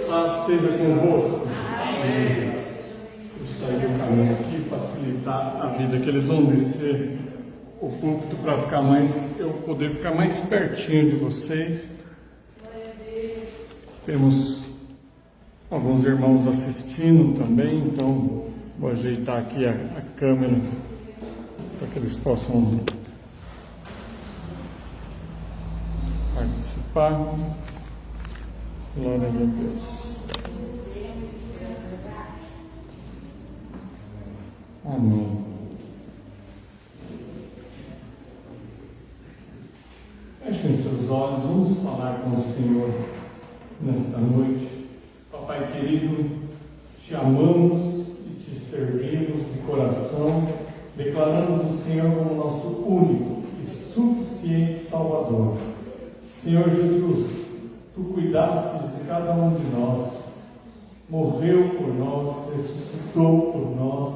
Paz seja convosco. Amém. Deixa eu sair do caminho aqui, facilitar a vida, que eles vão descer o púlpito para eu poder ficar mais pertinho de vocês. Temos alguns irmãos assistindo também, então vou ajeitar aqui a câmera para que eles possam participar. Glórias a Deus. Amém. Fechem seus olhos, vamos falar com o Senhor nesta noite. Papai querido, te amamos e te servimos de coração, declaramos o Senhor como nosso único e suficiente Salvador. Senhor Jesus, Tu cuidastes de cada um de nós, morreu por nós, ressuscitou por nós,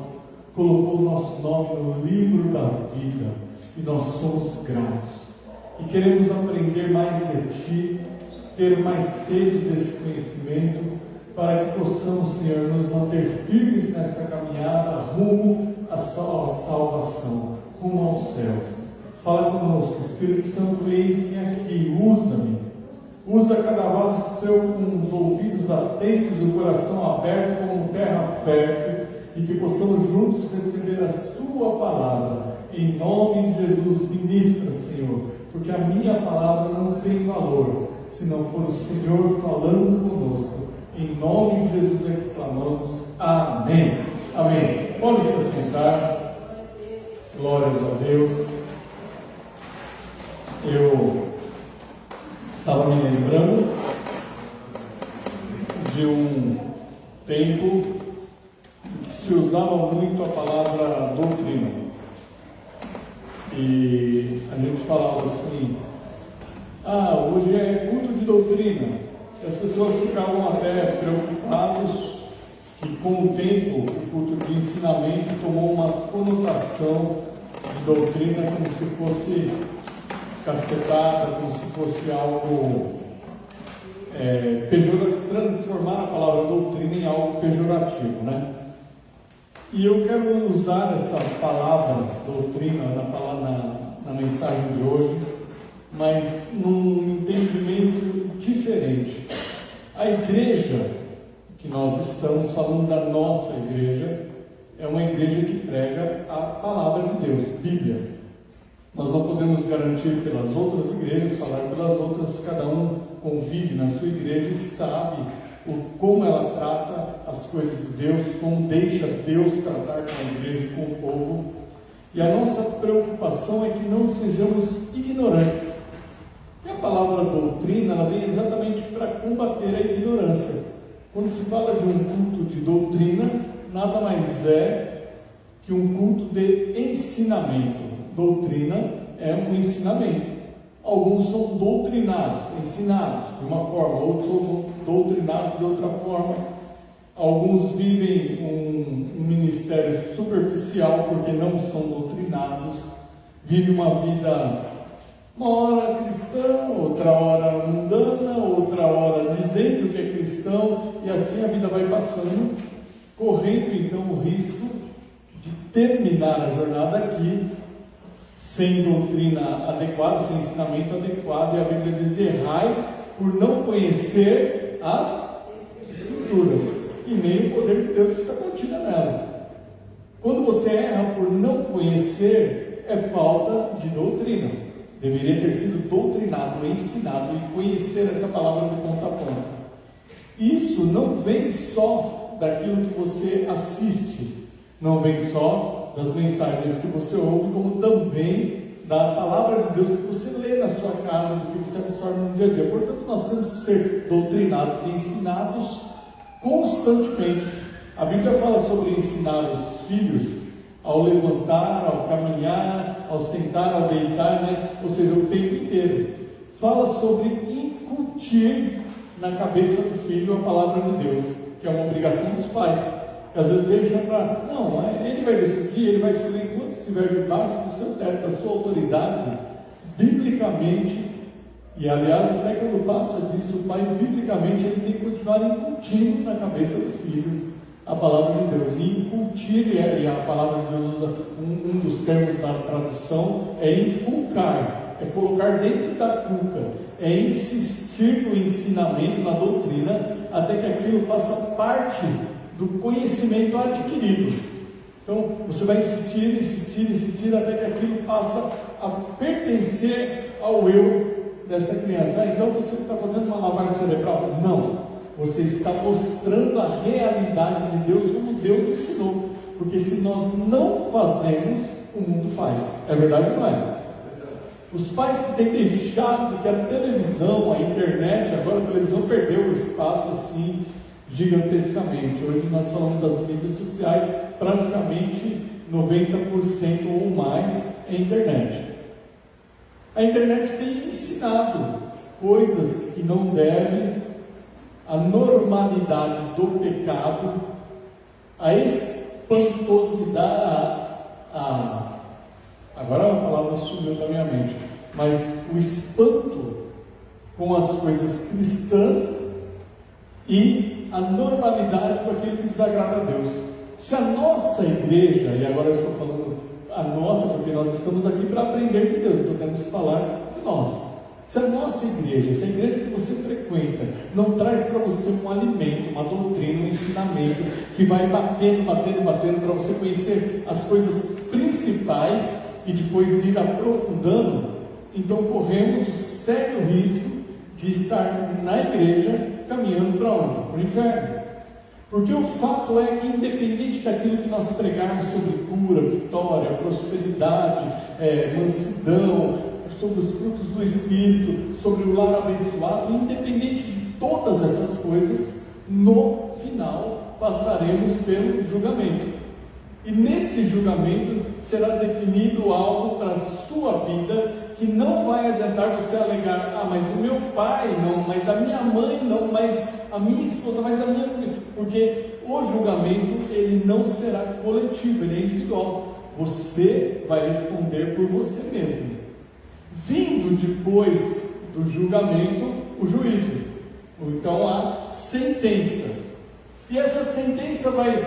colocou o nosso nome no livro da vida e nós somos gratos. E queremos aprender mais de Ti, ter mais sede desse conhecimento, para que possamos, Senhor, nos manter firmes nessa caminhada rumo à salvação, rumo aos céus. Fala conosco, Espírito Santo, eis-me aqui, usa-me. Usa cada vaso seu com os ouvidos atentos e o coração aberto como terra fértil, e que possamos juntos receber a sua palavra. Em nome de Jesus, ministra, Senhor, porque a minha palavra não tem valor se não for o Senhor falando conosco. Em nome de Jesus é que clamamos. Amém. Amém. Pode se assentar. Glórias a Deus. Eu estava me lembrando de um tempo que se usava muito a palavra doutrina. E a gente falava assim: hoje é culto de doutrina. E as pessoas ficavam até preocupadas que com o tempo o culto de ensinamento tomou uma conotação de doutrina como se fosse cacetada, como se fosse algo pejorativo, transformar a palavra doutrina em algo pejorativo, né? E eu quero usar essa palavra doutrina na mensagem de hoje, mas num entendimento diferente. A igreja que nós estamos falando, da nossa igreja, é uma igreja que prega a palavra de Deus, Bíblia. Nós não podemos garantir pelas outras igrejas, falar pelas outras, cada um convive na sua igreja e sabe como ela trata as coisas de Deus, como deixa Deus tratar com a igreja e com o povo. E a nossa preocupação é que não sejamos ignorantes. E a palavra doutrina, ela vem exatamente para combater a ignorância. Quando se fala de um culto de doutrina, nada mais é que um culto de ensinamento. Doutrina é um ensinamento. Alguns são doutrinados, ensinados de uma forma, outros são doutrinados de outra forma. Alguns vivem um ministério superficial porque não são doutrinados, vivem uma vida, uma hora cristã, outra hora mundana, outra hora dizendo que é cristão, e assim a vida vai passando, correndo então o risco de terminar a jornada aqui sem doutrina adequada, sem ensinamento adequado. E a Bíblia diz: errai por não conhecer as Escrituras e nem o poder de Deus que está contido nela. Quando você erra por não conhecer, é falta de doutrina. Deveria ter sido doutrinado, ensinado e conhecer essa palavra de ponta a ponta. Isso não vem só daquilo que você assiste, não vem só das mensagens que você ouve, como também da palavra de Deus que você lê na sua casa, do que você absorve no dia a dia. Portanto, nós temos que ser doutrinados e ensinados constantemente. A Bíblia fala sobre ensinar os filhos ao levantar, ao caminhar, ao sentar, ao deitar, né? Ou seja, o tempo inteiro. Fala sobre incutir na cabeça do filho a palavra de Deus, que é uma obrigação dos pais. Que às vezes deixa para, ele vai decidir, ele vai escolher enquanto estiver debaixo do seu teto, da sua autoridade, biblicamente, E aliás, até quando passa disso, o pai, biblicamente, ele tem que continuar incutindo na cabeça do filho a palavra de Deus. E incutir, e a palavra de Deus usa um dos termos da tradução, é inculcar, é colocar dentro da cuca, é insistir no ensinamento, na doutrina, até que aquilo faça parte do conhecimento adquirido. Então, você vai insistir, até que aquilo passe a pertencer ao eu dessa criança. Então, você está fazendo uma lavagem cerebral? Não. Você está mostrando a realidade de Deus como Deus ensinou. Porque se nós não fazemos, o mundo faz. É verdade ou não é? Os pais que têm deixado que a televisão, a internet, agora a televisão perdeu o espaço assim gigantescamente. Hoje nós falamos das mídias sociais, praticamente 90% ou mais é internet. A internet tem ensinado coisas que não devem, a normalidade do pecado, a espantosidade, agora a palavra sumiu da minha mente, mas o espanto com as coisas cristãs e a normalidade com aquilo que desagrada a Deus. Se a nossa igreja, e agora eu estou falando a nossa, porque nós estamos aqui para aprender de Deus, então temos que falar de nós. Se a nossa igreja, se a igreja que você frequenta, não traz para você um alimento, uma doutrina, um ensinamento, que vai batendo para você conhecer as coisas principais e depois ir aprofundando, então corremos o sério risco de estar na igreja caminhando para onde? Para o inferno. Porque o fato é que, independente daquilo que nós pregarmos sobre cura, vitória, prosperidade, mansidão, sobre os frutos do Espírito, sobre o lar abençoado, independente de todas essas coisas, no final passaremos pelo julgamento. E nesse julgamento será definido algo para a sua vida que não vai adiantar você alegar, mas o meu pai não, mas a minha mãe não, mas a minha esposa, mas a minha filha, porque o julgamento ele não será coletivo, ele é individual. Você vai responder por você mesmo. Vindo depois do julgamento, o juízo, ou então a sentença. E essa sentença vai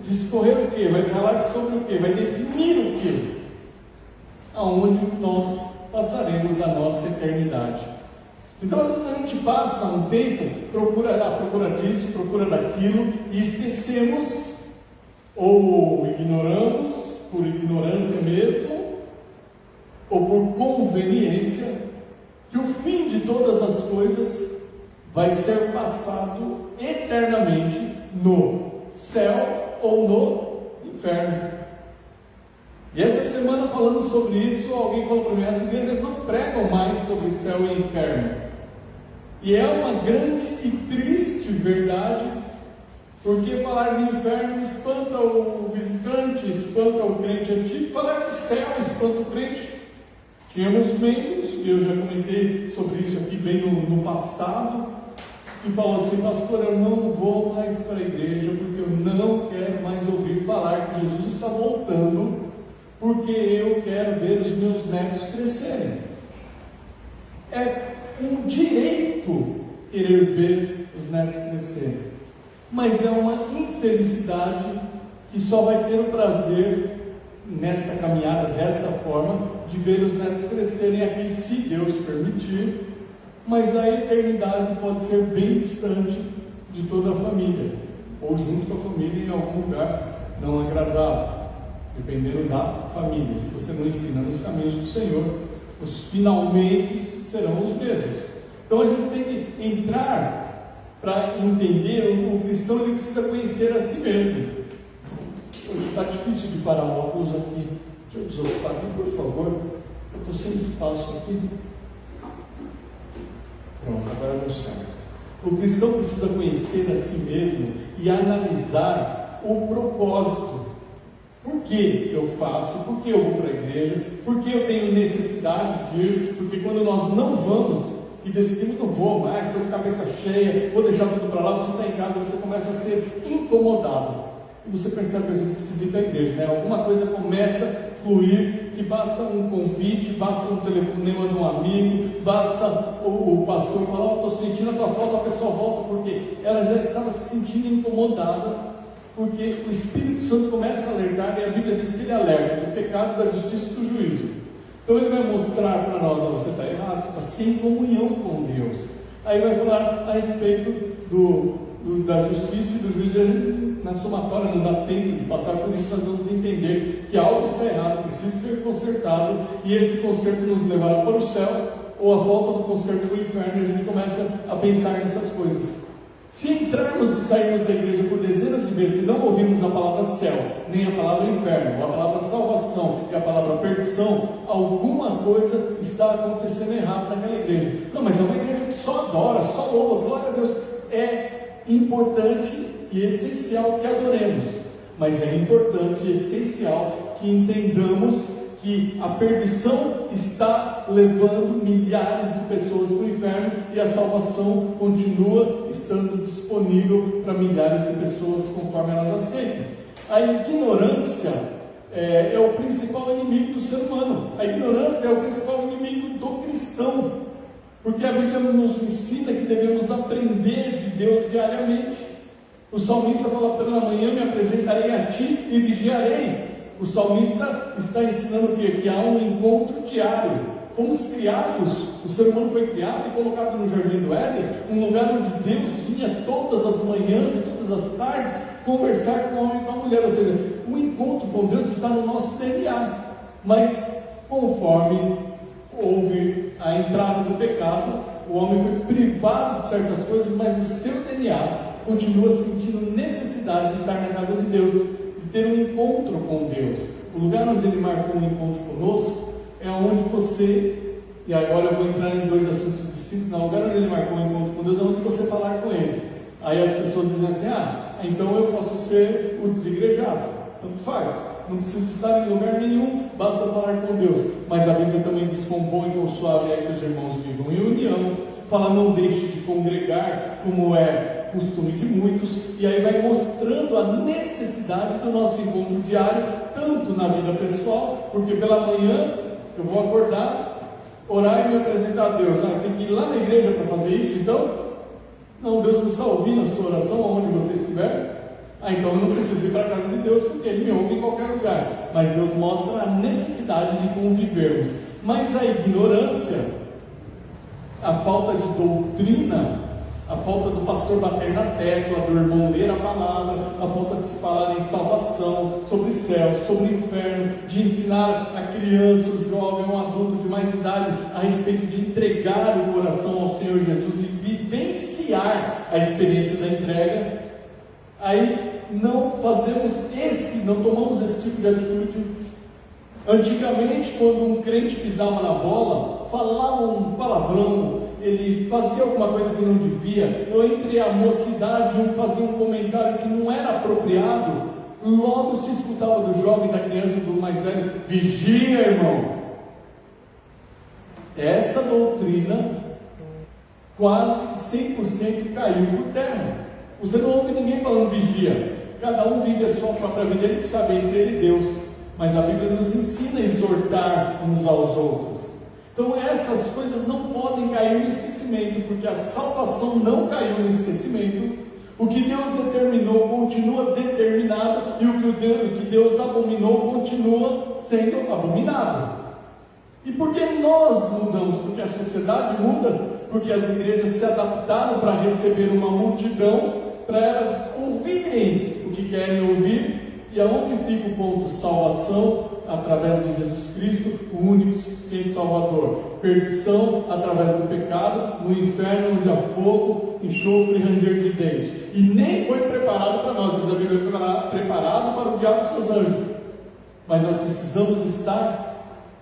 discorrer o quê? Vai falar sobre o quê? Vai definir o quê? Aonde nós passaremos a nossa eternidade. Então, às vezes a gente passa um tempo, procura disso, procura daquilo, e esquecemos, ou ignoramos, por ignorância mesmo, ou por conveniência, que o fim de todas as coisas vai ser passado eternamente no céu ou no inferno. E essa semana, falando sobre isso, alguém falou para mim: as igrejas não pregam mais sobre céu e inferno. E é uma grande e triste verdade, porque falar de inferno espanta o visitante, espanta o crente antigo, falar de céu espanta o crente. Tínhamos membros, e eu já comentei sobre isso aqui bem no passado, que falou assim: pastor, eu não vou mais para a igreja, porque eu não quero mais ouvir falar que Jesus está voltando, porque eu quero ver os meus netos crescerem. É um direito querer ver os netos crescerem, mas é uma infelicidade que só vai ter o prazer nessa caminhada dessa forma de ver os netos crescerem aqui, se Deus permitir, mas a eternidade pode ser bem distante de toda a família, ou junto com a família em algum lugar não agradável, dependendo da família. Se você não ensina nos caminhos do Senhor, os finalmente serão os mesmos. Então a gente tem que entrar para entender. O cristão ele precisa conhecer a si mesmo. Hoje está difícil de parar o óculos aqui. Deixa eu desocupar aqui, por favor. Eu estou sem espaço aqui. Pronto, agora não serve. O cristão precisa conhecer a si mesmo e analisar o propósito. Por que eu faço? Por que eu vou para a igreja? Por que eu tenho necessidade de ir? Porque quando nós não vamos e decidimos não vou mais, estou de cabeça cheia, vou deixar tudo para lá, você está em casa, você começa a ser incomodado. E você percebe que a gente precisa ir para a igreja, né? Alguma coisa começa a fluir que basta um convite, basta um telefonema de um amigo, basta o pastor falar: estou sentindo a tua falta, a pessoa volta, porque ela já estava se sentindo incomodada, porque o Espírito Santo começa a alertar, e a Bíblia diz que ele alerta do pecado, da justiça e do juízo. Então ele vai mostrar para nós: você está errado, você está sem comunhão com Deus. Aí vai falar a respeito da justiça e do juízo. Na somatória, não dá tempo de passar por isso, nós vamos entender que algo está errado, precisa ser consertado, e esse conserto nos levará para o céu, ou a falta do conserto para o inferno, e a gente começa a pensar nessas coisas. Se entrarmos e sairmos da igreja por dezenas de vezes e não ouvirmos a palavra céu, nem a palavra inferno, ou a palavra salvação e a palavra perdição, alguma coisa está acontecendo errado naquela igreja. Não, mas é uma igreja que só adora, só louva, glória a Deus. É importante e essencial que adoremos, mas é importante e essencial que entendamos que a perdição está levando milhares de pessoas para o inferno, e a salvação continua estando disponível para milhares de pessoas conforme elas aceitem. A ignorância é o principal inimigo do ser humano. A ignorância é o principal inimigo do cristão, porque a Bíblia nos ensina que devemos aprender de Deus diariamente. O salmista fala: pela manhã me apresentarei a ti e vigiarei. O salmista está ensinando o quê? Que há um encontro diário. Fomos criados, o ser humano foi criado e colocado no Jardim do Éden, um lugar onde Deus vinha todas as manhãs e todas as tardes conversar com o homem e com a mulher. Ou seja, o encontro com Deus está no nosso DNA. Mas conforme houve a entrada do pecado, o homem foi privado de certas coisas, mas o seu DNA continua sentindo necessidade de estar na casa de Deus, de ter um encontro com Deus. O lugar onde ele marcou um encontro conosco é onde você, e agora eu vou entrar em dois assuntos distintos, no lugar onde ele marcou um encontro com Deus é onde você falar com ele. Aí as pessoas dizem assim: então eu posso ser o desigrejado. Tanto faz, não precisa estar em lugar nenhum, basta falar com Deus. Mas a Bíblia também diz: com bom e com suave é que os irmãos vivam em união. Fala: não deixe de congregar, como é costume de muitos. E aí vai mostrando a necessidade do nosso encontro diário, tanto na vida pessoal, porque pela manhã eu vou acordar, orar e me apresentar a Deus. Tem que ir lá na igreja para fazer isso, então? Não, Deus não está ouvindo a sua oração aonde você estiver. Então eu não preciso ir para a casa de Deus, porque Ele me ouve em qualquer lugar. Mas Deus mostra a necessidade de convivermos. Mas a ignorância, a falta de doutrina, a falta do pastor bater na tecla, do irmão ler a palavra, a falta de se falar em salvação, sobre céu, sobre inferno, de ensinar a criança, o jovem, o adulto de mais idade a respeito de entregar o coração ao Senhor Jesus e vivenciar a experiência da entrega. Aí não tomamos esse tipo de atitude. Antigamente, quando um crente pisava na bola, falava um palavrão, ele fazia alguma coisa que não devia, ou entre a mocidade um fazia um comentário que não era apropriado, logo se escutava do jovem, da criança, do mais velho: vigia, irmão. Essa doutrina quase 100% caiu por terra. Você não ouve ninguém falando vigia. Cada um vive a sua própria vida, ele que sabe, entre ele e Deus. Mas a Bíblia nos ensina a exortar uns aos outros. Então essas coisas não podem cair no esquecimento, porque a salvação não caiu no esquecimento. O que Deus determinou continua determinado, e o que Deus abominou continua sendo abominado. E por que nós mudamos? Porque a sociedade muda, porque as igrejas se adaptaram para receber uma multidão, para elas ouvirem o que querem ouvir. E aonde fica o ponto? Salvação através de Jesus Cristo, o único suficiente Salvador. Perdição através do pecado, no inferno onde há fogo, enxofre e ranger de dentes. E nem foi preparado para nós, diz a Bíblia, preparado para o diabo e seus anjos. Mas nós precisamos estar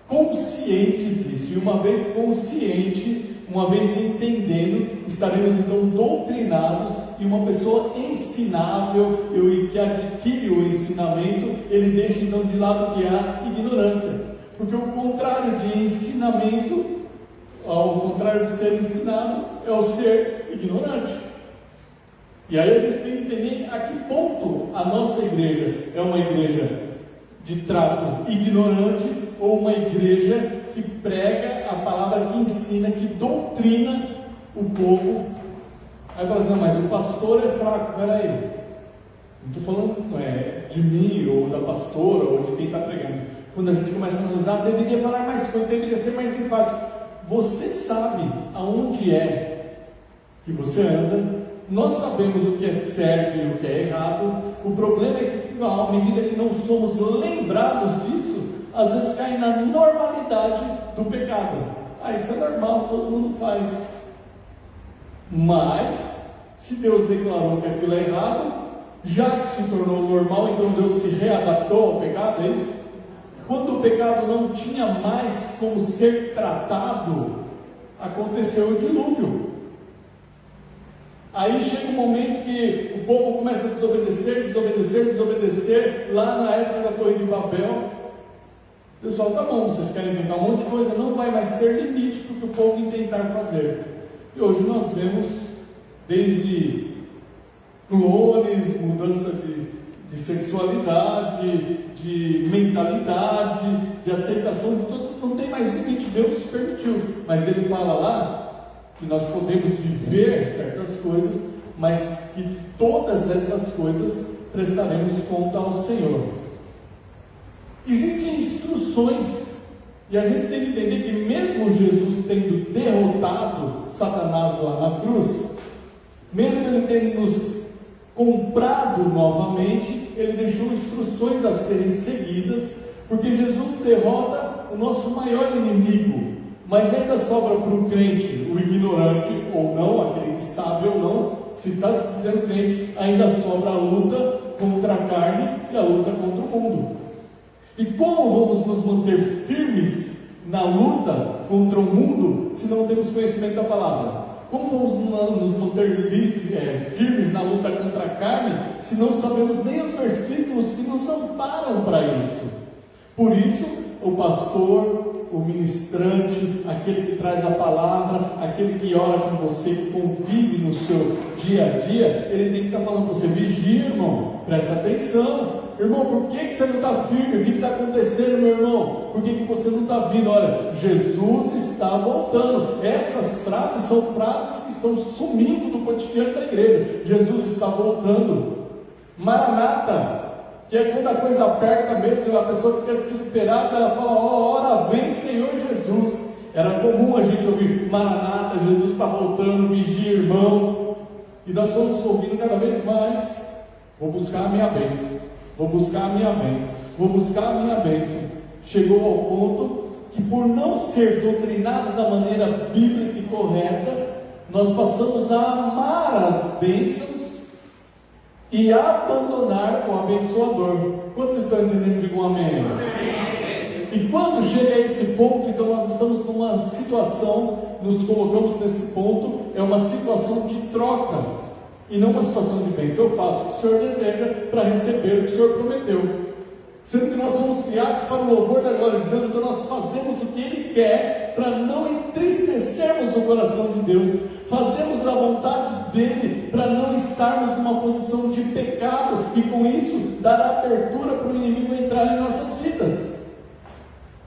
conscientes disso. E uma vez consciente, uma vez entendendo, estaremos então doutrinados. E uma pessoa ensinável e que adquire o ensinamento, ele deixa então de lado que a ignorância. Porque o contrário de ensinamento, ao contrário de ser ensinado, é o ser ignorante. E aí a gente tem que entender a que ponto a nossa igreja é uma igreja de trato ignorante ou uma igreja que prega a palavra, que ensina, que doutrina o povo. Aí fala assim, não, mas o pastor é fraco. Peraí, não estou falando de mim ou da pastora ou de quem está pregando. Quando a gente começa a analisar, deveria falar mais coisas, deveria ser mais enfático. Você sabe aonde é que você anda. Nós sabemos o que é certo e o que é errado. O problema é que, à medida que não somos lembrados disso, às vezes cai na normalidade do pecado. Isso é normal, todo mundo faz. Mas, se Deus declarou que aquilo é errado, já que se tornou normal, então Deus se readaptou ao pecado, é isso? Quando o pecado não tinha mais como ser tratado, aconteceu o dilúvio. Aí chega um momento que o povo começa a desobedecer, lá na época da Torre de Babel. O pessoal, tá bom, vocês querem inventar um monte de coisa, não vai mais ter limite para o que o povo intentar fazer. E hoje nós vemos desde clones, mudança de sexualidade, de mentalidade, de aceitação de tudo, não tem mais limite. Deus permitiu, mas Ele fala lá que nós podemos viver certas coisas, mas que todas essas coisas prestaremos conta ao Senhor. Existem instruções, e a gente tem que entender que mesmo Jesus tendo derrotado Satanás lá na cruz, mesmo Ele tendo nos comprado novamente, Ele deixou instruções a serem seguidas, porque Jesus derrota o nosso maior inimigo. Mas ainda sobra para o crente, o ignorante ou não, aquele que sabe ou não, se está se dizendo crente, ainda sobra a luta contra a carne e a luta contra o mundo. E como vamos nos manter firmes na luta contra o mundo se não temos conhecimento da palavra? Como vamos nos manter firmes na luta contra a carne se não sabemos nem os versículos que nos amparam para isso? Por isso, o pastor, o ministrante, aquele que traz a palavra, aquele que ora com você, que convive no seu dia a dia, ele tem que estar falando com você: vigia, irmão, presta atenção, irmão, por que você não está firme? O que está acontecendo, meu irmão? Por que você não está vindo? Olha, Jesus está voltando. Essas frases são frases que estão sumindo do cotidiano da igreja. Jesus está voltando. Maranata, que é quando a coisa aperta mesmo, a pessoa fica desesperada, ela fala: ó, hora vem, Senhor Jesus. Era comum a gente ouvir: Maranata, Jesus está voltando, vigia, irmão. E nós estamos ouvindo cada vez mais: vou buscar a minha bênção, vou buscar a minha bênção, vou buscar a minha bênção. Chegou ao ponto que, por não ser doutrinado da maneira bíblica e correta, nós passamos a amar as bênçãos e abandonar o abençoador. Quantos estão entendendo? Digam amém. Amém. E quando chega a esse ponto, então nós estamos numa situação, nos colocamos nesse ponto, é uma situação de troca, e não uma situação de bênção. Eu faço o que o Senhor deseja para receber o que o Senhor prometeu. Sendo que nós somos criados para o louvor da glória de Deus, então nós fazemos o que Ele quer para não entristecermos o coração de Deus. Fazemos a vontade dEle para não estarmos numa posição de pecado e com isso dar abertura para o inimigo entrar em nossas vidas.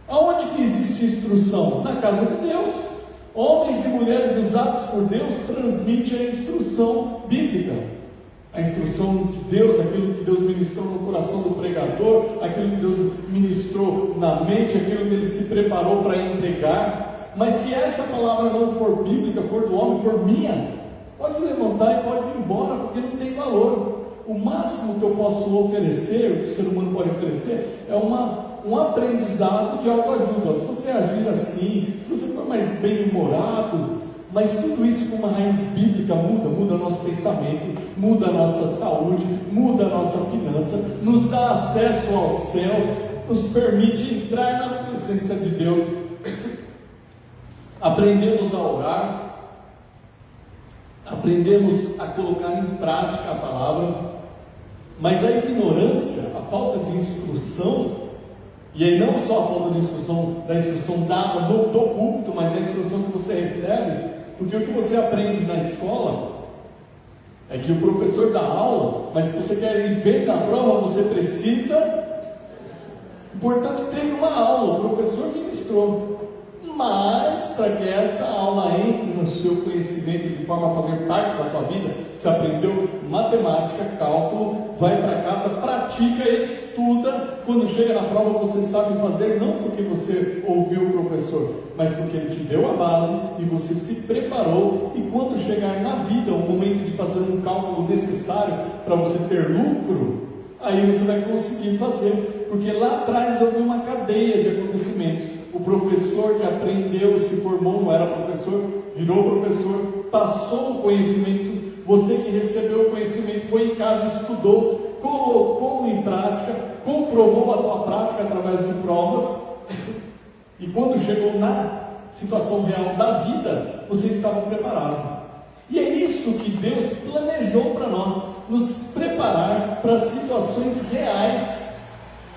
Aonde que existe instrução? Na casa de Deus. Homens e mulheres usados por Deus transmitem a instrução bíblica. A instrução de Deus, aquilo que Deus ministrou no coração do pregador, aquilo que Deus ministrou na mente, aquilo que ele se preparou para entregar. Mas se essa palavra não for bíblica, for do homem, for minha, pode levantar e pode ir embora, porque não tem valor. O máximo que eu posso oferecer, o que o ser humano pode oferecer, é um aprendizado de autoajuda. Se você agir assim, se você for mais bem-humorado, mas tudo isso com uma raiz bíblica muda nosso pensamento, muda a nossa saúde, muda a nossa finança, nos dá acesso aos céus, nos permite entrar na presença de Deus. Aprendemos a orar, aprendemos a colocar em prática a palavra, mas a ignorância, a falta de instrução, e aí não só a falta de instrução, da instrução dada do púlpito, mas da instrução que você recebe, porque o que você aprende na escola é que o professor dá aula, mas se você quer ir bem na prova, você precisa portanto teve uma aula, o professor ministrou. Mas, para que essa aula entre no seu conhecimento de forma a fazer parte da tua vida, você aprendeu matemática, cálculo, vai para casa, pratica, estuda, quando chega na prova você sabe fazer, não porque você ouviu o professor, mas porque ele te deu a base e você se preparou, e quando chegar na vida o momento de fazer um cálculo necessário para você ter lucro, aí você vai conseguir fazer, porque lá atrás houve uma cadeia de acontecimentos. O professor que aprendeu, se formou, não era professor, virou professor, passou o conhecimento, você que recebeu o conhecimento, foi em casa, estudou, colocou em prática, comprovou a tua prática através de provas, e quando chegou na situação real da vida, você estava preparado. E é isso que Deus planejou para nós, nos preparar para situações reais,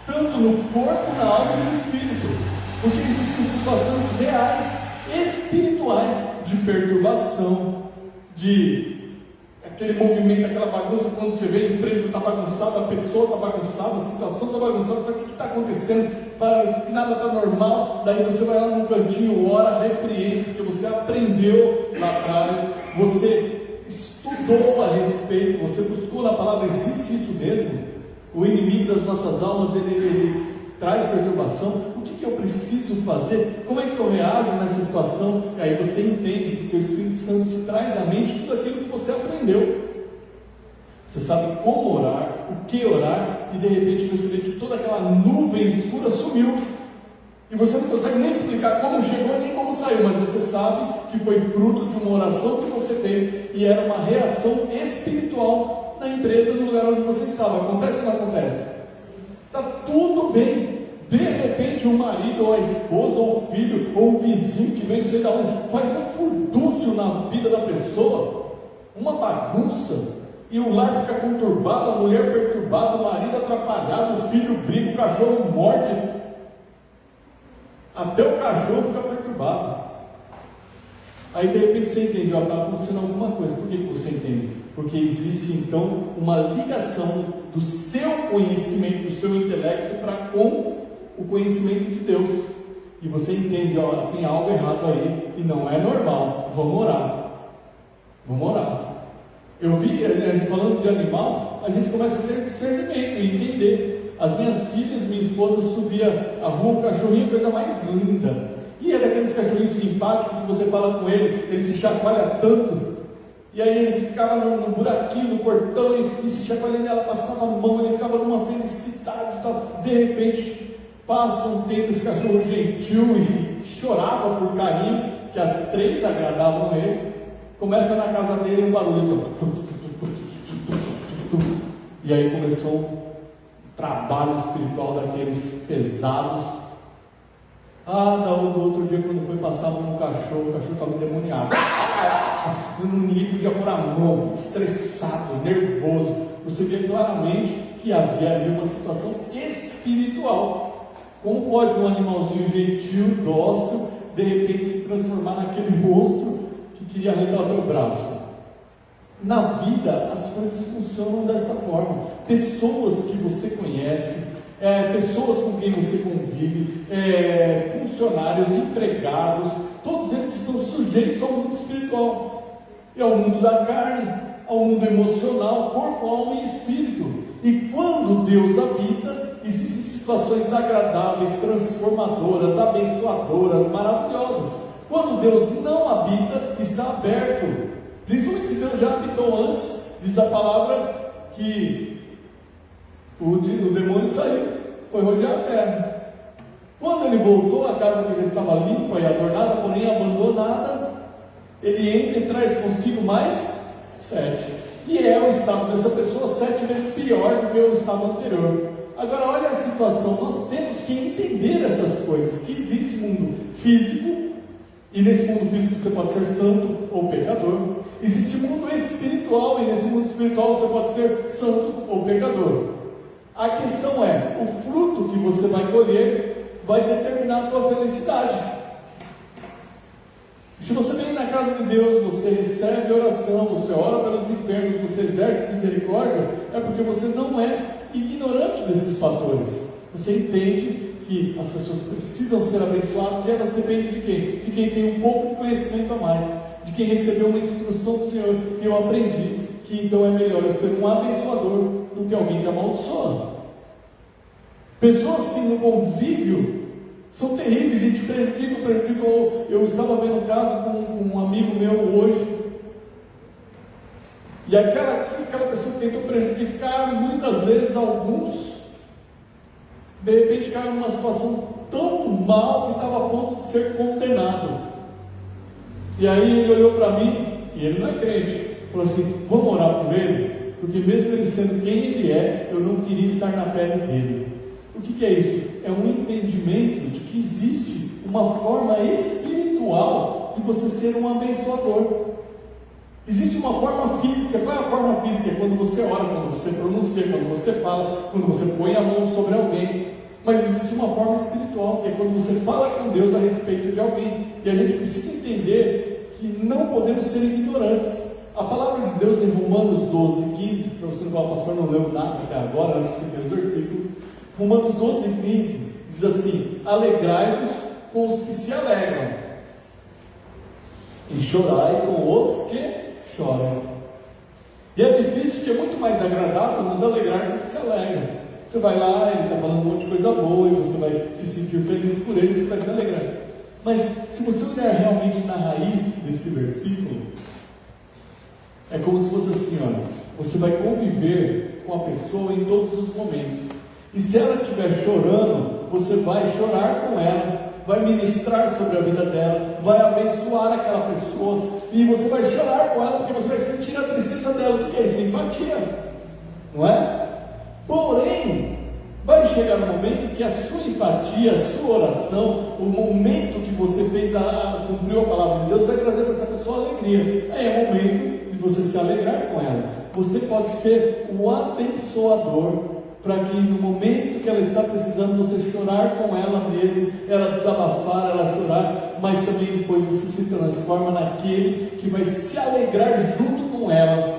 tanto no corpo, na alma e no espírito. Porque existem situações reais, espirituais, de perturbação, de aquele movimento, aquela bagunça, quando você vê a empresa está bagunçada, a pessoa está bagunçada, a situação está bagunçada, o que está acontecendo? Parece que nada está normal, daí você vai lá no cantinho, ora, repreende, porque você aprendeu lá atrás, você estudou a respeito, você buscou na palavra, existe isso mesmo? O inimigo das nossas almas, ele traz perturbação. O que eu preciso fazer? Como é que eu reajo nessa situação? E aí você entende que o Espírito Santo te traz à mente tudo aquilo que você aprendeu. Você sabe como orar, o que orar, e de repente você vê que toda aquela nuvem escura sumiu. E você não consegue nem explicar como chegou nem como saiu, mas você sabe que foi fruto de uma oração que você fez e era uma reação espiritual na empresa, no lugar onde você estava. Acontece ou não acontece? Está tudo bem. De repente o marido, ou a esposa, ou o filho, ou o vizinho que vem, não sei de onde, faz um furdúncio na vida da pessoa, uma bagunça, e o lar fica conturbado, a mulher perturbada, o marido atrapalhado, o filho briga, o cachorro morde, até o cachorro fica perturbado. Aí de repente você entende, está acontecendo alguma coisa. Por que você entende? Porque existe então uma ligação do seu conhecimento, do seu intelecto para com o conhecimento de Deus, e você entende, tem algo errado aí, e não é normal, vamos orar, eu vi, falando de animal, a gente começa a ter discernimento e entender. As minhas filhas, minha esposa subia a rua, o cachorrinho, coisa mais linda, e era aqueles cachorrinhos simpáticos que você fala com ele se chacoalha tanto, e aí ele ficava no buraquinho, no portão, e se chacoalhando, ela passava a mão, ele ficava numa felicidade e tal. De repente passa um tempo, esse cachorro gentil e chorava por carinho, que as três agradavam ele. Começa na casa dele um barulho, e aí começou um trabalho espiritual daqueles pesados. No outro dia, quando foi passar no cachorro, o cachorro estava endemoniado, ninguém podia pôr a mão, estressado, nervoso. Você vê claramente que havia ali uma situação espiritual. Como pode um animalzinho gentil, dócil, de repente se transformar naquele monstro que queria arrancar o teu braço? Na vida, as coisas funcionam dessa forma. Pessoas que você conhece, pessoas com quem você convive, funcionários, empregados, todos eles estão sujeitos ao mundo espiritual, e ao mundo da carne, ao mundo emocional, corpo, alma e espírito. E quando Deus habita, existem situações agradáveis, transformadoras, abençoadoras, maravilhosas. Quando Deus não habita, está aberto. Principalmente se Deus já habitou antes, diz a palavra que o demônio saiu, foi rodear a terra. Quando ele voltou, a casa que já estava limpa e adornada, porém abandonada, ele entra e traz consigo mais 7. E é o estado dessa pessoa 7 vezes pior do que o estado anterior. Agora olha a situação, nós temos que entender essas coisas, que existe mundo físico, e nesse mundo físico você pode ser santo ou pecador. Existe mundo espiritual, e nesse mundo espiritual você pode ser santo ou pecador. A questão é, o fruto que você vai colher vai determinar a tua felicidade. Se você vem na casa de Deus, você recebe oração, você ora pelos enfermos, você exerce misericórdia, é porque você não é ignorante desses fatores. Você entende que as pessoas precisam ser abençoadas e elas dependem de quem? De quem tem um pouco de conhecimento a mais, de quem recebeu uma instrução do Senhor. E eu aprendi que então é melhor eu ser um abençoador do que alguém que amaldiçoa. Pessoas que no convívio são terríveis e te prejudicam. Eu estava vendo um caso com um amigo meu hoje, e aquela pessoa que tentou prejudicar muitas vezes alguns, de repente caiu numa situação tão mal que estava a ponto de ser condenado. E aí ele olhou para mim, e ele não é crente, falou assim: vamos orar por ele, porque mesmo ele sendo quem ele é, eu não queria estar na pele dele. O que é isso? É um entendimento de que existe uma forma espiritual de você ser um abençoador. Existe uma forma física. Qual é a forma física? É quando você ora, quando você pronuncia, quando você fala, quando você põe a mão sobre alguém. Mas existe uma forma espiritual, que é quando você fala com Deus a respeito de alguém. E a gente precisa entender que não podemos ser ignorantes. A palavra de Deus em Romanos 12, 15, para você não falar, pastor, não leu nada até agora, antes de ver os versículos. Romanos 12, 15 diz assim: alegrai-vos com os que se alegram, e chorai com os que choram. E é difícil, que é muito mais agradável nos alegrar do que se alegra. Você vai lá, ele está falando um monte de coisa boa, e você vai se sentir feliz por ele, você vai se alegrar. Mas se você olhar realmente na raiz desse versículo, é como se fosse assim, olha, você vai conviver com a pessoa em todos os momentos. E se ela estiver chorando, você vai chorar com ela, vai ministrar sobre a vida dela, vai abençoar aquela pessoa, e você vai chorar com ela, porque você vai sentir a tristeza dela. O que é isso? Empatia, não é? Porém, vai chegar um momento que a sua empatia, a sua oração, o momento que você fez cumpriu a palavra de Deus, vai trazer para essa pessoa alegria. Aí é o momento de você se alegrar com ela. Você pode ser o abençoador, para que no momento que ela está precisando, você chorar com ela mesmo, ela desabafar, ela chorar, mas também depois você se transforma naquele que vai se alegrar junto com ela.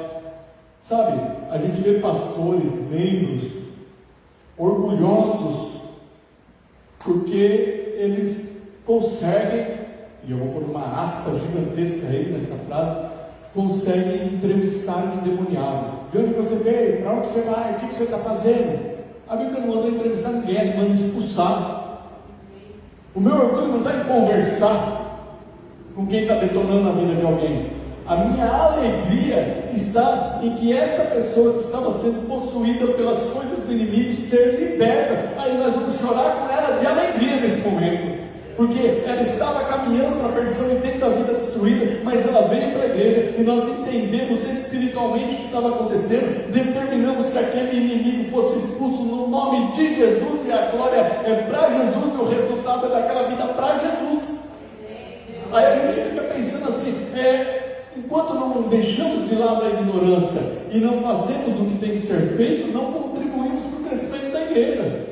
Sabe, a gente vê pastores, membros, orgulhosos, porque eles conseguem, e eu vou pôr uma aspa gigantesca aí nessa frase, conseguem entrevistar o endemoniado. De onde você veio? Para onde você vai? O que você está fazendo? A Bíblia não manda entrevistar ninguém, ela manda expulsar. O meu orgulho não está em conversar com quem está detonando a vida de alguém. A minha alegria está em que essa pessoa que estava sendo possuída pelas coisas do inimigo ser liberta. Aí nós vamos chorar com ela de alegria nesse momento, porque ela estava caminhando para a perdição e tendo a vida destruída, mas ela veio para a igreja e nós entendemos espiritualmente o que estava acontecendo, determinamos que aquele inimigo fosse expulso no nome de Jesus, e a glória é para Jesus, e o resultado é daquela vida para Jesus. Aí a gente fica pensando assim, enquanto não deixamos de lado a ignorância e não fazemos o que tem que ser feito, não contribuímos para o crescimento da igreja,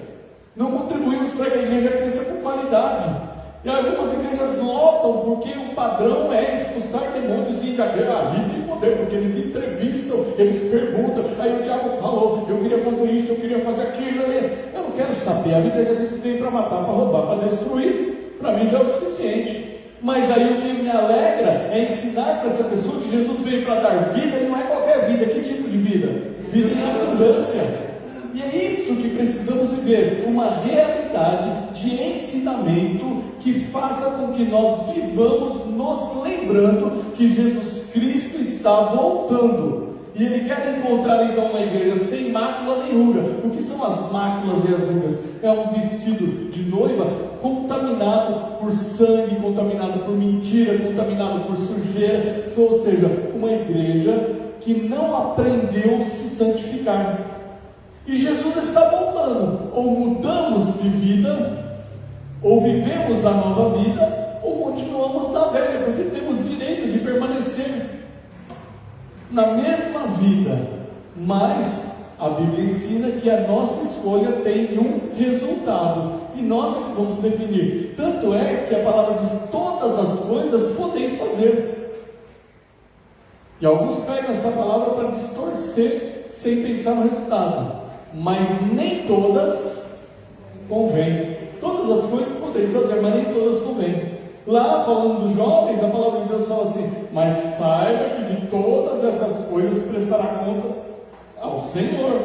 não contribuímos para que a igreja cresça com qualidade. E algumas igrejas lotam porque o padrão é expulsar demônios e ali tem poder, porque eles entrevistam, eles perguntam, aí o diabo falou, eu queria fazer isso, eu queria fazer aquilo, eu não quero saber, a Bíblia já disse que veio para matar, para roubar, para destruir, para mim já é o suficiente. Mas aí o que me alegra é ensinar para essa pessoa que Jesus veio para dar vida, e não é qualquer vida. Que tipo de vida? Vida em abundância. E é isso que precisamos viver, uma realidade de ensinamento que faça com que nós vivamos nos lembrando que Jesus Cristo está voltando. E Ele quer encontrar então uma igreja sem mácula nem ruga. O que são as máculas e as rugas? É um vestido de noiva contaminado por sangue, contaminado por mentira, contaminado por sujeira. Ou seja, uma igreja que não aprendeu a se santificar. E Jesus está voltando. Ou mudamos de vida, ou vivemos a nova vida, ou continuamos na velha, porque temos direito de permanecer na mesma vida. Mas a Bíblia ensina que a nossa escolha tem um resultado, e nós é que vamos definir. Tanto é que a palavra diz: todas as coisas podeis fazer. E alguns pegam essa palavra para distorcer sem pensar no resultado, mas nem todas convém. todas as coisas podeis fazer, mas nem todas convêm. Lá, falando dos jovens, a palavra de Deus fala assim: mas saiba que de todas essas coisas prestará contas ao Senhor.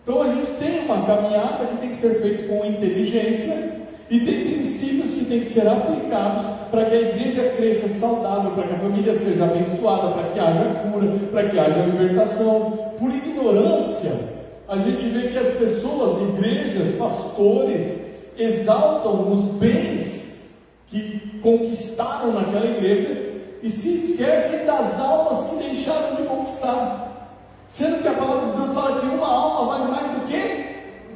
Então a gente tem uma caminhada que tem que ser feita com inteligência, e tem princípios que têm que ser aplicados para que a igreja cresça saudável, para que a família seja abençoada, para que haja cura, para que haja libertação. Por ignorância, a gente vê que as pessoas, igrejas, pastores, exaltam os bens que conquistaram naquela igreja e se esquecem das almas que deixaram de conquistar, sendo que a palavra de Deus fala que uma alma vale mais do que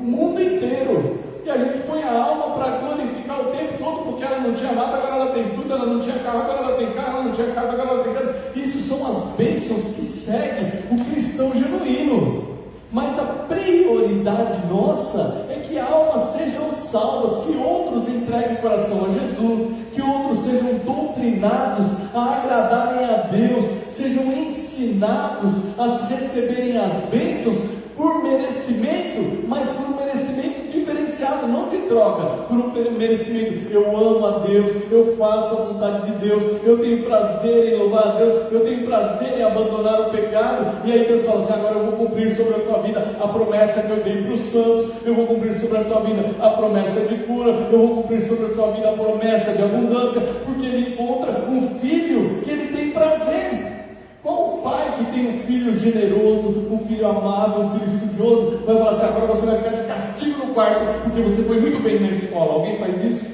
o mundo inteiro. E a gente põe a alma para glorificar o tempo todo, porque ela não tinha nada, agora ela tem tudo, ela não tinha carro, agora ela tem carro, ela não tinha casa, agora ela tem casa. Isso são as bênçãos que seguem o cristão genuíno. Mas a prioridade nossa é que almas sejam salvas, que outros entreguem o coração a Jesus, que outros sejam doutrinados a agradarem a Deus, sejam ensinados a receberem as bênçãos por merecimento, mas por um merecimento diferenciado, não de troca, por um merecimento. Eu amo a Deus, eu faço a vontade de Deus, eu tenho prazer em louvar a Deus, eu tenho prazer em abandonar o pecado. E aí Deus fala assim: agora eu vou cumprir sobre a tua vida a promessa que eu dei para os santos, eu vou cumprir sobre a tua vida a promessa de cura, eu vou cumprir sobre a tua vida a promessa de abundância, porque ele encontra um filho que ele tem prazer. Qual pai que tem um filho generoso, um filho amável, um filho estudioso, vai falar assim: agora você vai ficar de castigo no quarto, porque você foi muito bem na escola? Alguém faz isso?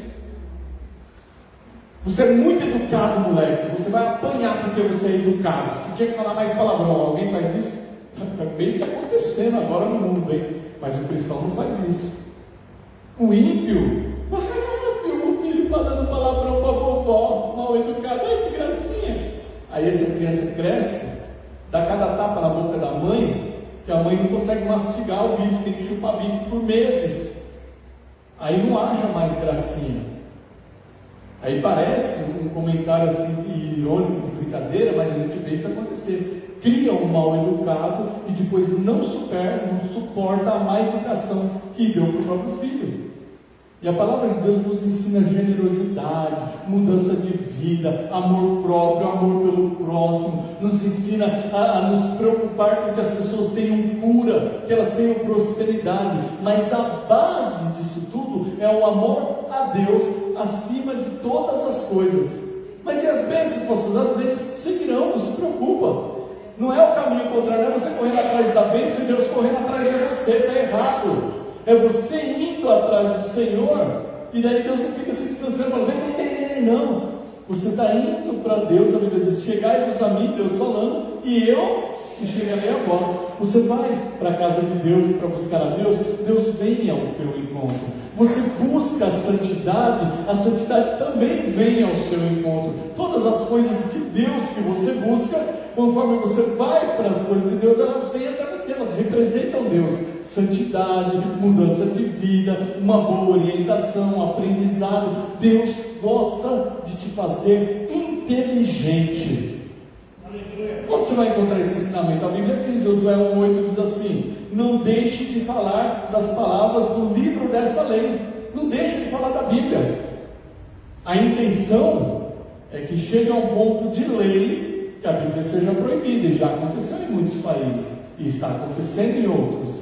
Você é muito educado, moleque, você vai apanhar porque você é educado, você tinha que falar mais palavrão. Alguém faz isso? Está bem que acontecendo agora no mundo, bem, mas o cristão não faz isso. O ímpio, o filho falando palavrão para a vovó, mal educado, ai que gracinha. Aí essa criança cresce, dá cada tapa na boca da mãe, que a mãe não consegue mastigar o bife, tem que chupar bife por meses. Aí não acha mais gracinha. Aí parece um comentário assim irônico, de brincadeira, mas a gente vê isso acontecer. Cria um mal educado e depois não suporta a má educação que deu para o próprio filho. E a palavra de Deus nos ensina generosidade, mudança de vida, amor próprio, amor pelo próximo, nos ensina a nos preocupar com que as pessoas tenham cura, que elas tenham prosperidade, mas a base disso tudo é o amor a Deus acima de todas as coisas. Mas e as bênçãos, pastor? As bênçãos seguirão, não se preocupa. Não é o caminho contrário, não é você correndo atrás da bênção e Deus correndo atrás de você, está errado. É você indo atrás do Senhor, e daí Deus não fica se distanciando, falando: vem, não. Você está indo para Deus, a Bíblia diz: chegai-vos a mim, Deus falando, e eu te chegarei a vós. Você vai para a casa de Deus para buscar a Deus, Deus vem ao teu encontro. Você busca a santidade também vem ao seu encontro. Todas as coisas de Deus que você busca, conforme você vai para as coisas de Deus, elas vêm até você, elas representam Deus. Santidade, mudança de vida, uma boa orientação, um aprendizado. Deus gosta de te fazer inteligente. Onde você vai encontrar esse ensinamento? A Bíblia aqui em Josué 1,8 diz assim: não deixe de falar das palavras do livro desta lei. Não deixe de falar da Bíblia. A intenção é que chegue a um ponto de lei que a Bíblia seja proibida, e já aconteceu em muitos países, e está acontecendo em outros.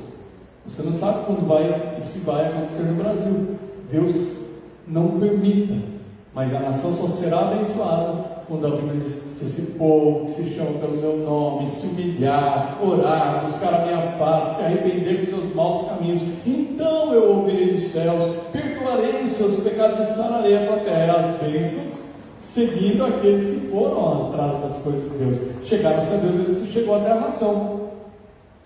Você não sabe quando vai e se vai acontecer no Brasil. Deus não permita, mas a nação só será abençoada quando a Bíblia diz: se esse povo que se chama pelo meu nome se humilhar, orar, buscar a minha face, se arrepender dos seus maus caminhos, então eu ouvirei dos céus, perdoarei os seus pecados e sararei a tua terra. As bênçãos seguindo aqueles que foram atrás das coisas de Deus. Chegaram-se a Deus, ele se chegou até a nação.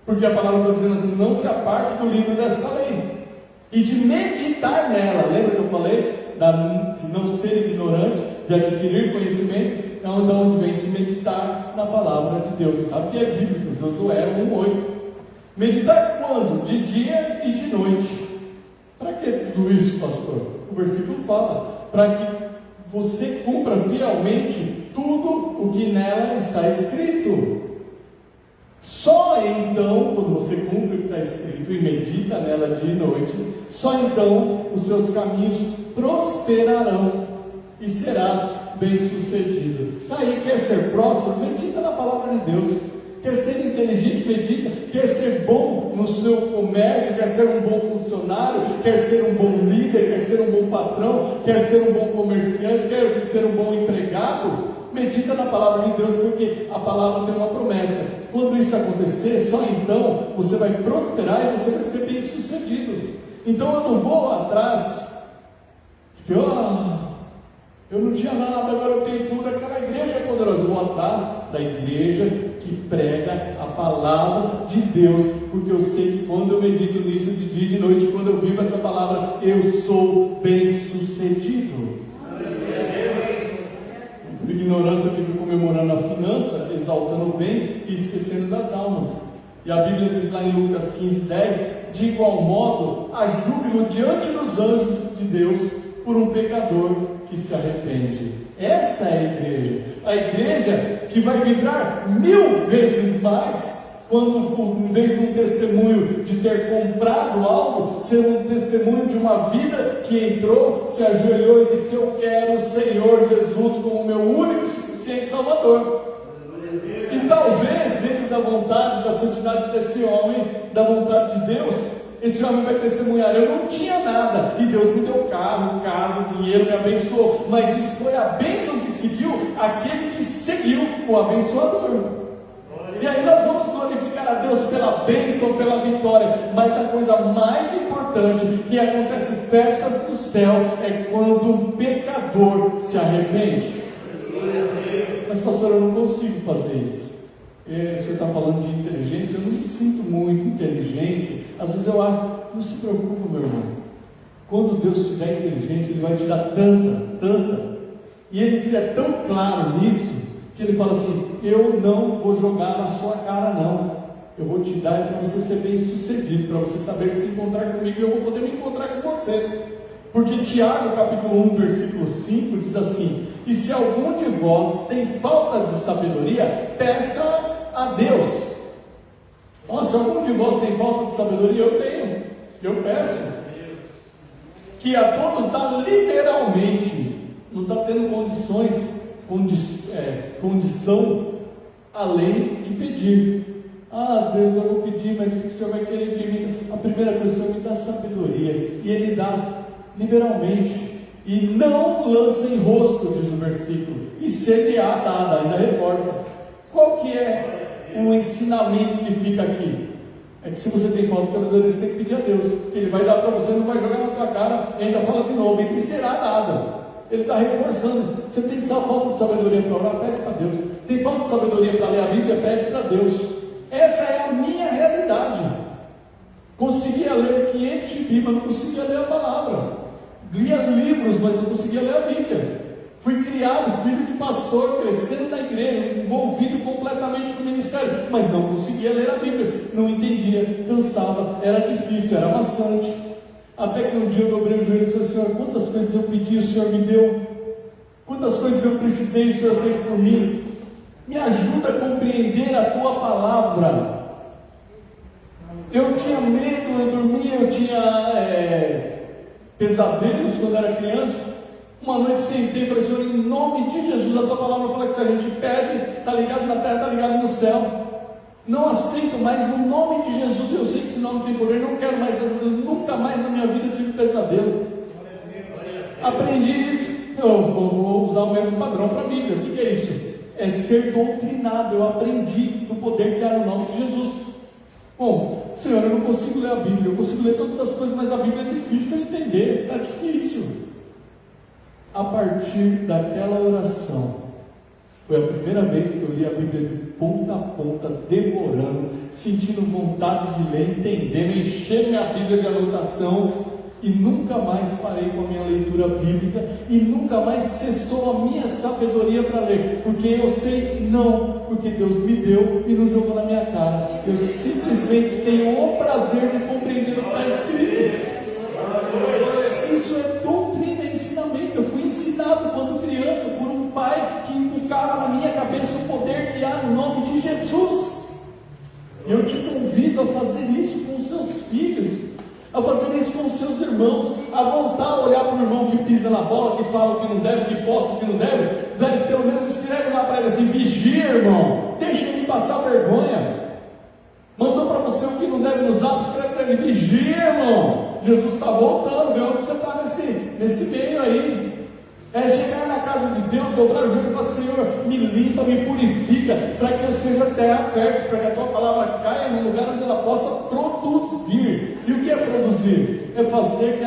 Porque a palavra está dizendo assim: não se aparte do livro desta lei, e de meditar nela. Lembra que eu falei? De não ser ignorante, de adquirir conhecimento. Então, de onde vem? De meditar na palavra de Deus. Sabe que é bíblico, Josué 1,8. Meditar quando? De dia e de noite. Para que tudo isso, pastor? O versículo fala: para que você cumpra fielmente tudo o que nela está escrito. Só então, quando você cumpre o que está escrito, e medita nela dia e noite, só então os seus caminhos prosperarão e serás bem-sucedido. Aí, quer ser próspero? Medita na palavra de Deus. Quer ser inteligente? Medita. Quer ser bom no seu comércio? Quer ser um bom funcionário? Quer ser um bom líder? Quer ser um bom patrão? Quer ser um bom comerciante? Quer ser um bom empregado? Medita na palavra de Deus, porque a palavra tem uma promessa. Quando isso acontecer, só então você vai prosperar e você vai ser bem sucedido. Então eu não vou atrás de eu não tinha nada, agora eu tenho tudo. Aquela igreja é poderosa. Eu vou atrás da igreja que prega a palavra de Deus, porque eu sei que quando eu medito nisso de dia e de noite, quando eu vivo essa palavra, eu sou bem sucedido. Por ignorância, fico comemorando a finança, exaltando o bem e esquecendo das almas. E a Bíblia diz lá em Lucas 15:10: de igual modo, há júbilo diante dos anjos de Deus por um pecador que se arrepende. Essa é a igreja que vai vibrar 1000 vezes mais, quando em vez de um testemunho de ter comprado algo, ser um testemunho de uma vida que entrou, se ajoelhou e disse: eu quero o Senhor Jesus como meu único e suficiente Salvador. E talvez, dentro da vontade, da santidade desse homem, da vontade de Deus, esse homem vai testemunhar: eu não tinha nada, e Deus me deu carro, casa, dinheiro, me abençoou. Mas isso foi a bênção que seguiu aquele que seguiu o abençoador. E aí nós vamos glorificar a Deus pela bênção, pela vitória. Mas a coisa mais importante, que acontece festas no céu, é quando um pecador se arrepende. Mas pastor, eu não consigo fazer isso. O senhor está falando de inteligência, eu não me sinto muito inteligente. Às vezes eu acho, não se preocupe, meu irmão. Quando Deus te der inteligência, Ele vai te dar tanta. E Ele é tão claro nisso, que Ele fala assim: eu não vou jogar na sua cara, não. Eu vou te dar para você ser bem sucedido, para você saber se encontrar comigo, e eu vou poder me encontrar com você. Porque Tiago, capítulo 1, versículo 5, diz assim: e se algum de vós tem falta de sabedoria, peça a Deus. Se algum de vós tem falta de sabedoria, eu peço, que a todos dá liberalmente. Não está tendo condição além de pedir. Deus, eu vou pedir, mas o que o Senhor vai querer de mim? A primeira coisa, o Senhor me dá sabedoria, e Ele dá liberalmente. E não lança em rosto, diz o versículo, e ser-lhe-á dada, ainda reforça. Qual que é o ensinamento que fica aqui? É que se você tem falta de sabedoria, você tem que pedir a Deus. Ele vai dar para você, não vai jogar na tua cara, e ainda fala de novo, e será dada. Ele está reforçando. Você tem falta de sabedoria para orar, pede para Deus. Tem falta de sabedoria para ler a Bíblia, pede para Deus. Essa é a minha realidade. Conseguia ler 500 de Bíblia, não conseguia ler a palavra. Lia livros, mas não conseguia ler a Bíblia. Fui criado, filho de pastor, crescendo na igreja, envolvido completamente no ministério, mas não conseguia ler a Bíblia. Não entendia, cansava, era difícil, era maçante. Até que um dia eu dobrei o joelho e falei: Senhor, quantas coisas eu pedi, o Senhor me deu. Quantas coisas eu precisei, o Senhor fez por mim. Me ajuda a compreender a Tua palavra. Eu tinha medo, eu dormia, eu tinha pesadelos quando era criança. Uma noite sentei e falei: Senhor, em nome de Jesus, a Tua palavra fala que se a gente pede, está ligado na terra, está ligado no céu. Não aceito mais, no nome de Jesus. Eu sei que esse nome tem poder, não quero mais pesadelo. Nunca mais na minha vida tive pesadelo. Aprendi isso. Eu vou usar o mesmo padrão para a Bíblia. O que é isso? É ser doutrinado. Eu aprendi do poder que há no nome de Jesus. Bom, Senhor, eu não consigo ler a Bíblia, eu consigo ler todas as coisas, mas a Bíblia é difícil de entender, está difícil. A partir daquela oração, foi a primeira vez que eu li a Bíblia de ponta a ponta, devorando, sentindo vontade de ler, entendendo, encher minha Bíblia de anotação, e nunca mais parei com a minha leitura bíblica, e nunca mais cessou a minha sabedoria para ler, porque eu sei não, porque Deus me deu e não jogou na minha cara. Eu simplesmente tenho o prazer de compreender o que está escrito. Isso é doutrina, é ensinamento. Eu fui ensinado quando criança por um pai que inculcava na minha cabeça o poder que há no nome de Jesus. Eu te convido a fazer isso com os seus a fazer isso com os seus irmãos, a voltar a olhar para o irmão que pisa na bola, que fala o que não deve, que posta o que não deve, mas pelo menos escreve lá para ele assim: vigia, irmão, deixa ele passar vergonha. Mandou para você o que não deve no zap, escreve para ele: vigia, irmão, Jesus está voltando, vê onde você está nesse meio aí. É chegar na casa de Deus, dobrar o joelho e falar: Senhor, me limpa, me purifica, para que eu seja terra fértil, para que a tua palavra caia no lugar onde ela possa produzir. E o que é produzir? É fazer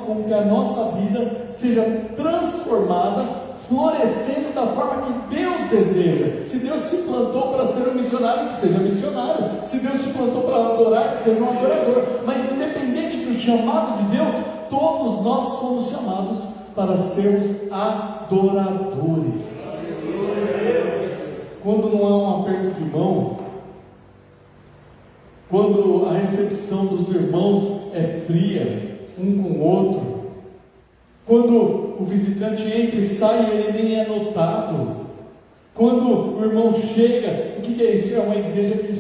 com que a nossa vida seja transformada, florescendo da forma que Deus deseja. Se Deus te plantou para ser um missionário, que seja missionário. Se Deus te plantou para adorar, que seja um adorador. Mas independente do chamado de Deus, todos nós fomos chamados para sermos adoradores. Quando não há um aperto de mão, quando a recepção dos irmãos é fria, um com o outro, quando o visitante entra e sai e ele nem é notado, quando o irmão chega, o que é isso? É uma igreja que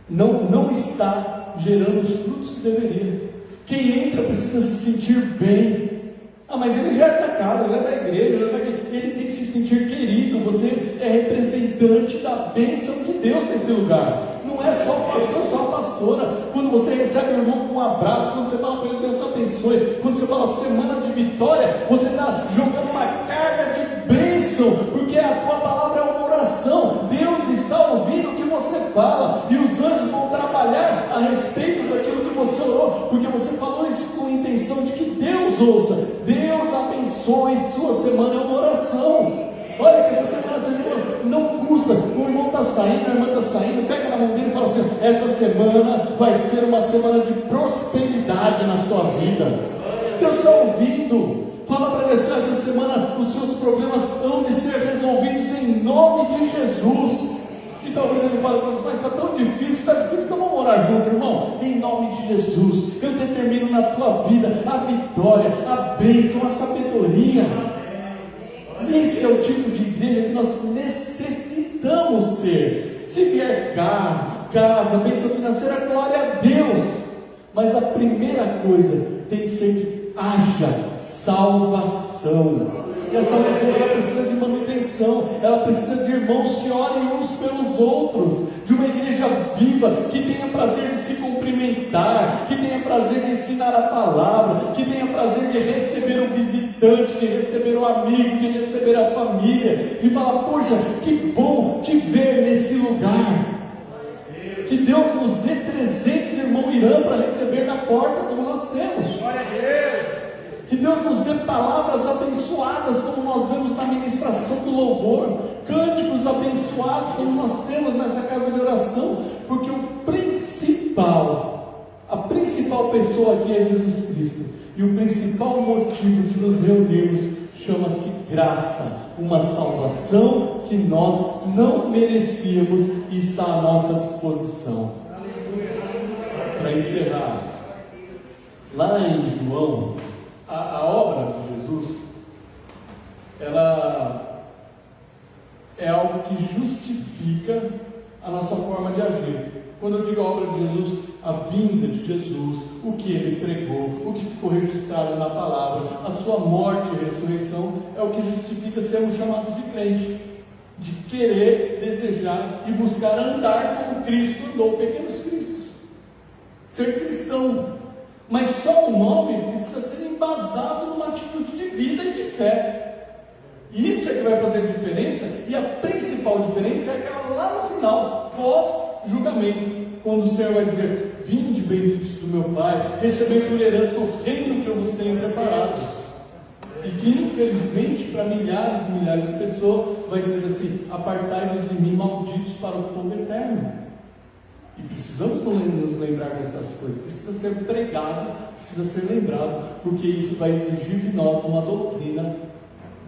não está gerando os frutos que deveria. Quem entra precisa se sentir bem. Mas ele já é da casa, já é da igreja, ele tem que se sentir querido. Você é representante da bênção de Deus nesse lugar. Não é só o pastor, só a pastora. Quando você recebe o irmão com um abraço, quando você fala para ele: Deus abençoe, quando você fala semana de vitória, você está jogando uma carga de bênção, porque a tua palavra é uma oração. Deus está ouvindo o que você fala, e os anjos vão trabalhar a respeito daquilo que você orou, porque você falou isso com a intenção de que Deus ouça. Deus abençoe sua semana, é uma oração. Olha que essa semana não custa. O irmão está saindo, a irmã está saindo, pega na mão dele e fala assim: essa semana vai ser uma semana de prosperidade na sua vida. Deus está ouvindo. Fala para ele assim: essa semana os seus problemas hão de ser resolvidos em nome de Jesus. E talvez ele fale para nós: mas está tão difícil, então vamos orar junto, irmão. Em nome de Jesus, eu determino na tua vida a vitória, a bênção, a sabedoria. Esse é o tipo de igreja que nós necessitamos ser. Se vier carro, casa, bênção financeira, glória a Deus. Mas a primeira coisa tem que ser que haja salvação. E a salvação, ela precisa de manutenção, ela precisa de irmãos que orem uns pelos outros, de uma igreja viva, que tenha prazer de se cumprimentar, que tenha prazer de ensinar a palavra, que tenha prazer de receber o visitante, de receber o amigo, de receber a família, e falar: poxa, que bom te ver nesse lugar. Que Deus nos dê 300 irmãos Irã para receber na porta, como nós temos. Glória a Deus. Que Deus nos dê palavras abençoadas, como nós vemos na ministração do louvor, cânticos abençoados, como nós temos nessa casa de oração, porque a principal pessoa aqui é Jesus Cristo, e o principal motivo de nos reunirmos chama-se graça, uma salvação que nós não merecíamos e está à nossa disposição. Para encerrar, lá em João, a obra de Jesus, ela é algo que justifica a nossa forma de agir. Quando eu digo a obra de Jesus, a vinda de Jesus, o que ele pregou, o que ficou registrado na palavra, a sua morte e ressurreição, é o que justifica sermos chamados de crente, de querer, desejar e buscar andar como Cristo andou, pequenos cristos, ser cristão. Mas só o nome precisa ser embasado numa atitude de vida e de fé. Isso é que vai fazer diferença, e a principal diferença é aquela lá no final, pós-julgamento, quando o Senhor vai dizer: vinde benditos do meu Pai, recebei por herança o reino que eu vos tenho preparado. E que infelizmente para milhares e milhares de pessoas vai dizer assim: apartai-vos de mim, malditos, para o fogo eterno. E precisamos nos lembrar dessas coisas, precisa ser pregado, precisa ser lembrado, porque isso vai exigir de nós uma doutrina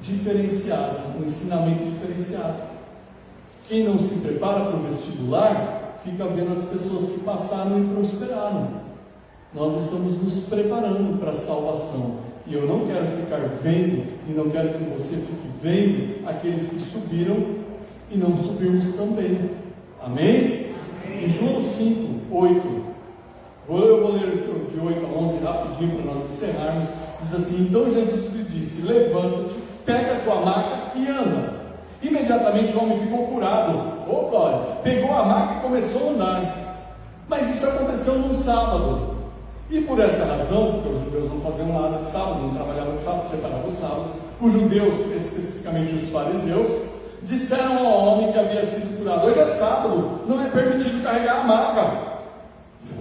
diferenciada, um ensinamento diferenciado. Quem não se prepara para o vestibular, fica vendo as pessoas que passaram e prosperaram. Nós estamos nos preparando para a salvação, e eu não quero ficar vendo, e não quero que você fique vendo aqueles que subiram e não subimos também. Amém? Em João 5:8, Eu vou ler de 8 a 11 rapidinho para nós encerrarmos. Diz assim: então Jesus lhe disse: levanta-te, pega a tua maca e anda. Imediatamente o homem ficou curado. Oh glória! Pegou a maca e começou a andar. Mas isso aconteceu num sábado. E por essa razão, porque os judeus não faziam nada de sábado, não trabalhavam de sábado, separavam o sábado, os judeus, especificamente os fariseus, disseram ao homem que havia sido curado: hoje é sábado, não é permitido carregar a maca.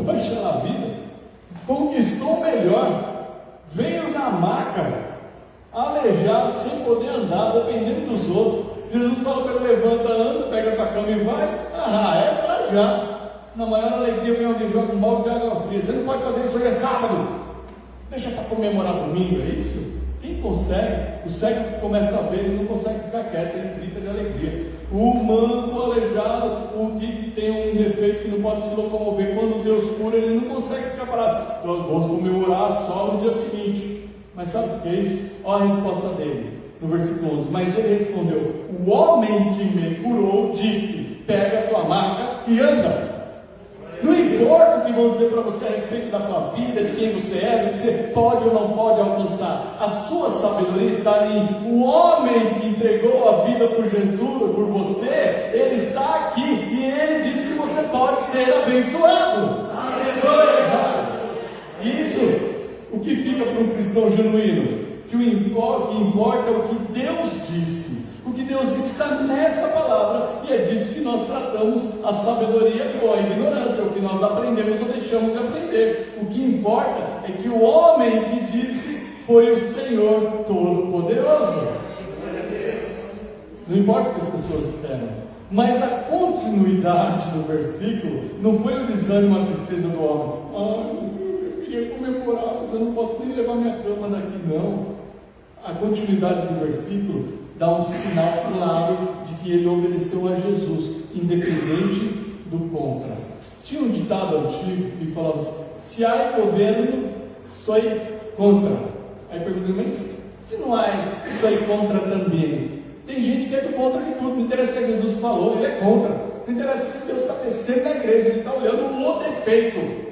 Poxa na vida, conquistou melhor, veio na maca, aleijado, sem poder andar, dependendo dos outros. Jesus falou para ele: levanta, anda, pega a tua cama e vai. É para já. Na maior alegria vem alguém joga um balde de água fria. Você não pode fazer isso, hoje é sábado, deixa para comemorar domingo, é isso? Quem consegue? O cego que começa a ver, ele não consegue ficar quieto, ele grita de alegria. O manco, o aleijado, o que tem um defeito que não pode se locomover, quando Deus cura, ele não consegue ficar parado. Eu vou comemorar só no dia seguinte. Mas sabe o que é isso? Olha a resposta dele, no versículo 11. Mas ele respondeu: o homem que me curou disse: pega a tua maca e anda. Não importa o que vão dizer para você a respeito da tua vida, de quem você é, do que você pode ou não pode alcançar. A sua sabedoria está ali. O homem que entregou a vida por Jesus, por você, ele está aqui e ele disse que você pode ser abençoado. Aleluia! Isso, o que fica para um cristão genuíno? Que o que importa é o que Deus disse. O que Deus está nessa palavra, e é disso que nós tratamos a sabedoria ou a ignorância, o que nós aprendemos ou deixamos de aprender. O que importa é que o homem que disse foi o Senhor Todo-Poderoso. Não importa o que as pessoas disseram, mas a continuidade do versículo não foi o desânimo, a tristeza do homem. Eu queria comemorar, mas eu não posso nem levar minha cama daqui, não. A continuidade do versículo dá um sinal claro de que ele obedeceu a Jesus, independente do contra. Tinha um ditado antigo que falava assim: se há governo, sou contra. Aí perguntei: mas se não há, sou contra também? Tem gente que é do contra de tudo. Não interessa se Jesus falou, ele é contra. Não interessa se Deus está descendo na igreja, ele está olhando o defeito.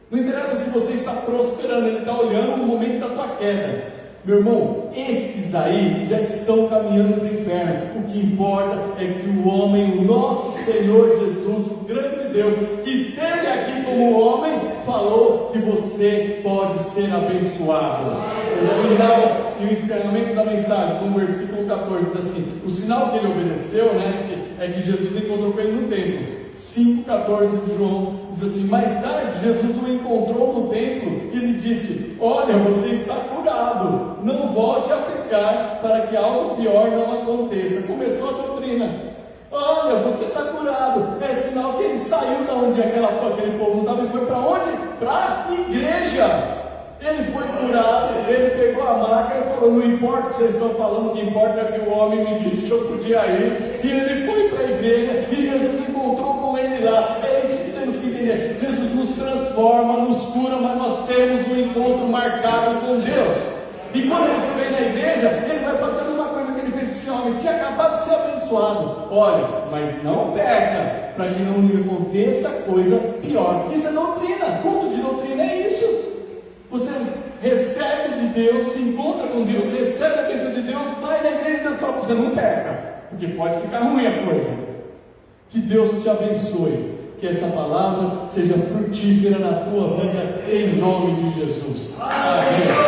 Não interessa se você está prosperando, ele está olhando o momento da tua queda. Meu irmão, esses aí já estão caminhando para o inferno. O que importa é que o homem, o nosso Senhor Jesus, o grande Deus, que esteve aqui como homem, falou que você pode ser abençoado. No final e o encerramento da mensagem, no versículo 14, diz assim: o sinal que ele obedeceu, é que Jesus encontrou com ele no templo. 5,14 de João diz assim: mais tarde Jesus o encontrou no templo e lhe disse: olha, você está curado, não volte a pecar para que algo pior não aconteça. Começou a doutrina: olha, você está curado. É sinal que ele saiu da onde aquele povo não estava e foi para onde? Para a igreja. Ele foi curado, ele pegou a maca e falou: não importa o que vocês estão falando, o que importa é que o homem me disse que eu podia ir. E ele foi para a igreja e Jesus encontrou com ele lá. É isso que temos que entender. Jesus nos transforma, nos cura, mas nós temos um encontro marcado com Deus. E quando ele vem na igreja, ele vai fazendo uma coisa que ele fez: esse homem tinha acabado de ser abençoado. Olha, mas não peca, para que não lhe aconteça coisa pior. Isso é doutrina. Culto de doutrina é isso. Você recebe de Deus, se encontra com Deus, recebe a bênção de Deus, vai na igreja da sua casa. Você não peca, porque pode ficar ruim a coisa. Que Deus te abençoe, que essa palavra seja frutífera na tua vida, em nome de Jesus. Amém.